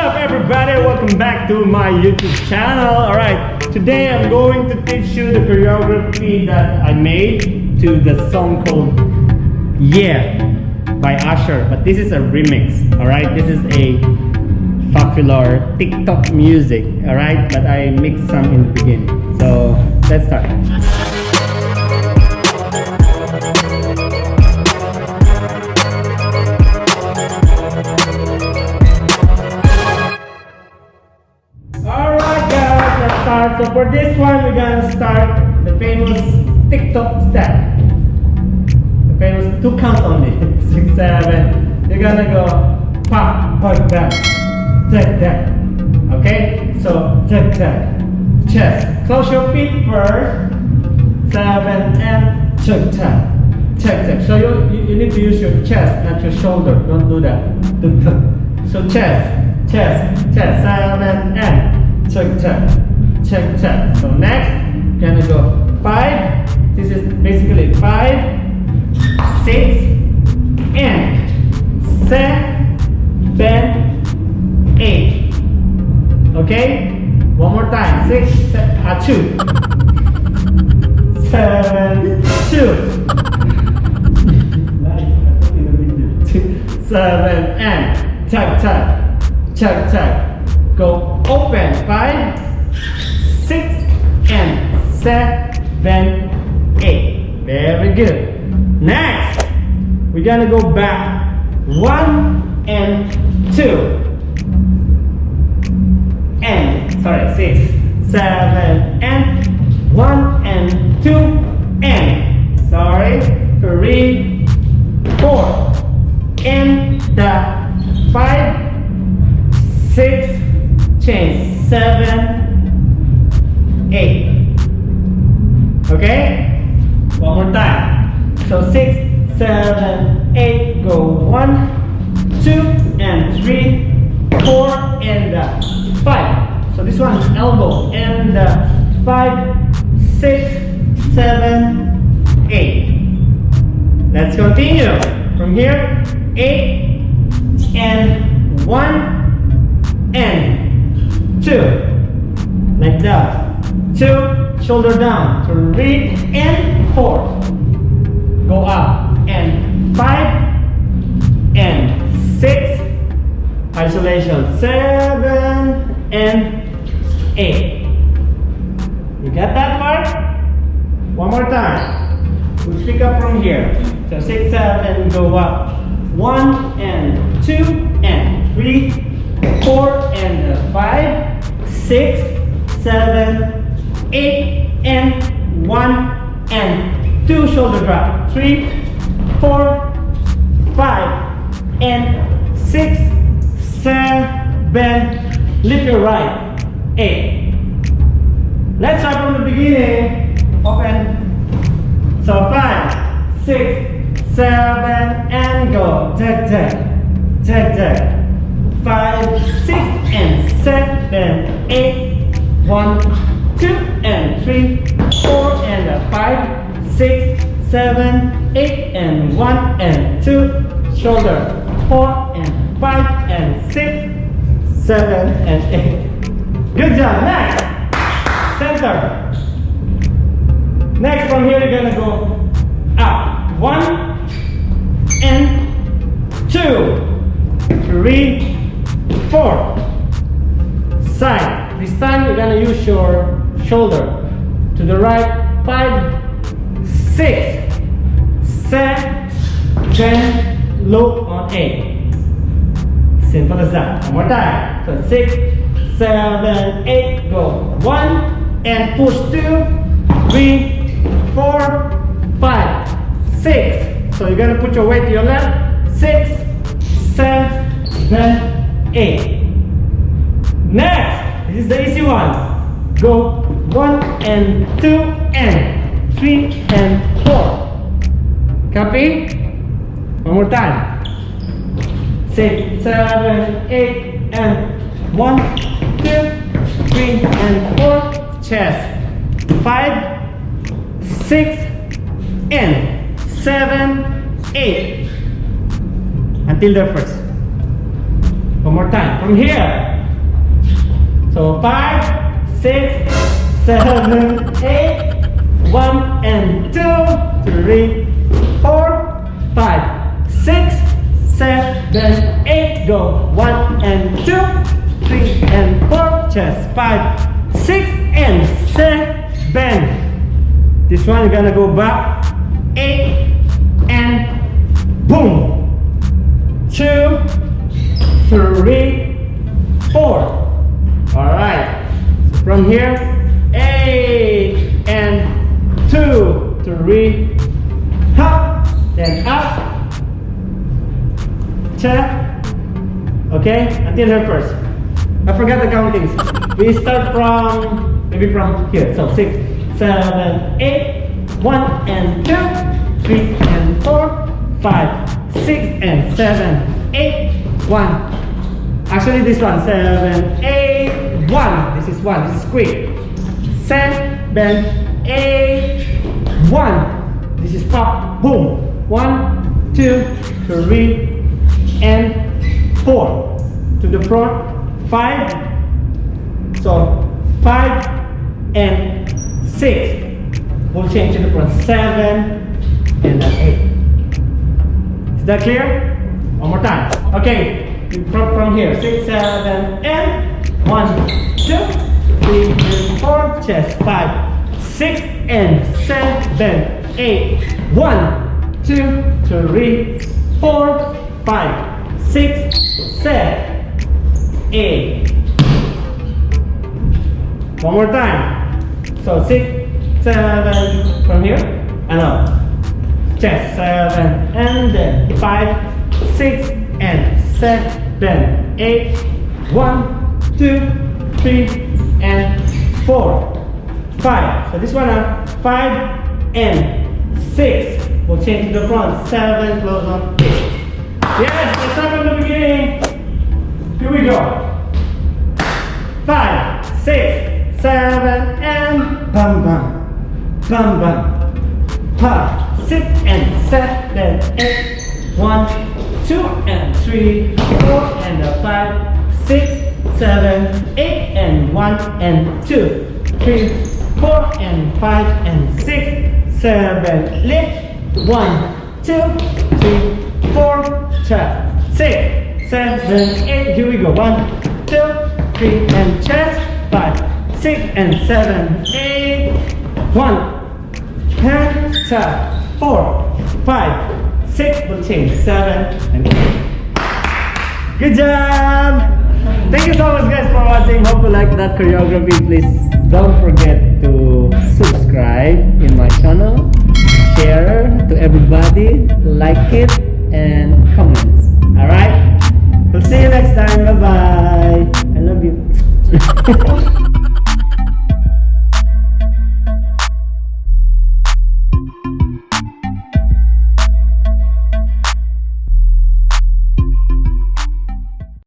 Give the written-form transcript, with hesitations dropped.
up, everybody? Welcome back to my YouTube channel. Alright, today I'm going to teach you the choreography that I made to the song called Yeah by Usher. But this is a remix, alright? This is a popular TikTok music, alright? But I mixed some in the beginning. So, let's start. So for this one, we're gonna start the famous TikTok step. The famous 2 counts only. 6, 7. You're gonna go pop, pop, down, check, check. Okay? So check, check. Chest. Close your feet first. 7 and check, check. Check, check. So you need to use your chest, not your shoulder. Don't do that. So chest, chest, chest. 7 and check, check. Check, check. So next, gonna go 5. This is basically 5, 6, and 7, 8. Okay? One more time. 6, 2, 7, 2. 7 and check, check, check, check. Go open. 5, 6 and 7, 8. Very good. Next, we're gonna go back 1 and 2. And 6, 7 and 1 and 2 and 3, 4 and the 5, 6 change 7, 8. Okay? One more time. So 6, 7, 8. Go 1, 2, and 3, 4, and 5. So this one is elbow. And 5, 6, 7, 8. Let's continue. From here, 8 and 1 and 2. Like that. 2, shoulder down. 3 and 4. Go up. And 5 and 6. Isolation. 7 and 8. You got that part? One more time. We pick up from here. So 6, 7, go up. 1 and 2 and 3, 4 and 5, 6, 7, 8 and 1 and 2, shoulder drop. 3, 4, 5 and 6, 7. Lift your right. 8. Let's start from the beginning. Open. So 5, 6, 7 and go. Check, check, check, check. 5, 6 and 7, 8. 1, 2 and 3, 4 and 5, 6, 7, 8 and 1 and 2. Shoulder. 4 and 5 and 6, 7 and 8. Good job. Next. Center. Next from here you're gonna go up. 1 and 2, 3, 4. Side. This time you're gonna use your shoulder to the right. 5, 6, 7. Look on 8. Simple as that. One more time. So 6, 7, 8. Go 1 and push 2, 3, 4, 5, 6. So you're gonna put your weight to your left. 6, 7, 8. Next. This is the easy one. Go 1 and 2 and 3 and 4. Copy? One more time. 6, 7, 8 and 1, 2, 3 and 4. Chest. 5, 6 and 7, 8. Until there first. One more time. From here. So 5, 6, 7, 8. 1 and 2, 3, 4, 5, 6, 7, 8. Go. 1 and 2, 3 and 4. Chest. 5, 6 and 7. This one, you're gonna go back. 8 and boom. 2, 3, 4. Alright. So from here, 8 and 2, 3, hop, then up, check. Okay, until here first. I forgot the countings. We start from, maybe from here. So 6, 7, 8, 1 and 2, 3 and 4, 5, 6 and 7, 8, 1. Actually, this one, 7, 8, 1. This is 1. This is quick. 7, 8, 1. This is pop. Boom. 1, 2, 3, and 4. To the front. 5. So 5 and 6. We'll change to the front. 7 and then 8. Is that clear? One more time. Okay. From here. 6, 7, and 1, 2, 3, and 4. Chest. 5, 6 and 7, 8. 1, 2, 3, 4, 5, 6, 7, 8. One more time. So 6, 7 from here. And up. Chest. 7 and then 5, 6 and 7, 8. 1, 2, 3 and 4, 5. So this one 5 and 6. We'll change to the front. 7, close on 8. Yes, let's start from the beginning. Here we go. 5, 6, 7, and bam bam. Bam bam. 5, 6 and 7, 8. 1, 2 and 3, 4 and 5, 6, 7, 8 and 1 and 2, 3, 4 and 5 and 6, 7, lift. 1, 2, 3, 4, 6, 7, 8. Here we go. 1, 2, 3 and chest. 5, 6 and 7, 8. 1, 10, 4, 5, 6. We'll change 7 and 8. Good job! Thank you so much guys for watching. Hope you like that choreography. Please don't forget to subscribe in my channel, share to everybody, like it, and comments. Alright? We'll see you next time.